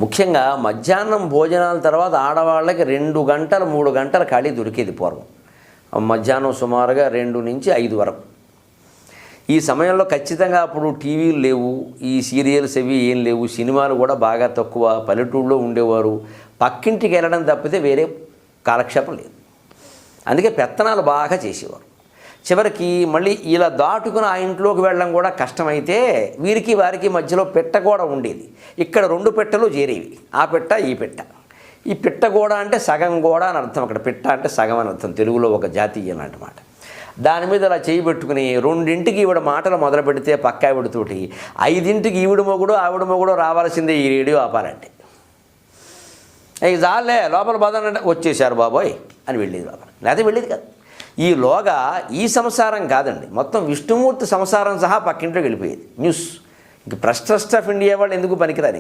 ముఖ్యంగా మధ్యాహ్నం భోజనాల తర్వాత ఆడవాళ్ళకి 2 గంటలు 3 గంటల ఖాళీ దొరికేది పూర్వం. మధ్యాహ్నం సుమారుగా 2 నుంచి 5 వరకు. ఈ సమయంలో ఖచ్చితంగా అప్పుడు టీవీలు లేవు, ఈ సీరియల్స్ అవి ఏం లేవు, సినిమాలు కూడా బాగా తక్కువ, పల్లెటూళ్ళలో ఉండేవారు. పక్కింటికి వెళ్ళడం తప్పితే వేరే కాలక్షేపం లేదు. అందుకే పెత్తనాలు బాగా చేసేవారు. చివరికి మళ్ళీ ఇలా దాటుకుని ఆ ఇంట్లోకి వెళ్ళడం కూడా కష్టమైతే వీరికి వారికి మధ్యలో పెట్ట కూడా ఉండేది. ఇక్కడ 2 పెట్టెలు చేరేవి, ఆ పెట్ట ఈ పెట్ట. ఈ పిట్ట కూడా అంటే సగం కూడా అని అర్థం. అక్కడ పిట్ట అంటే సగం అని అర్థం, తెలుగులో ఒక జాతీయం లాంటి మాట. దాని మీద అలా చేయి పెట్టుకుని 2ంటికి ఈవిడ మాటలు మొదలు పెడితే పక్క ఆవిడతోటి 5ంటికి ఈవిడ మొగుడు ఆవిడ మొగుడు రావాల్సిందే ఈ రేడియో ఆపాలంటే. ఇక చాలే లోపల బాధనంటే వచ్చేసారు బాబోయ్ అని వెళ్ళేది లోపల, లేకపోతే వెళ్ళేది కాదు. ఈలోగా ఈ సంసారం కాదండి, మొత్తం విష్ణుమూర్తి సంసారం సహా పక్కింట్లోకి వెళ్ళిపోయేది. న్యూస్ ఇంక ప్రెస్ ట్రస్ట్ ఆఫ్ ఇండియా వాళ్ళు ఎందుకు పనికిరాని.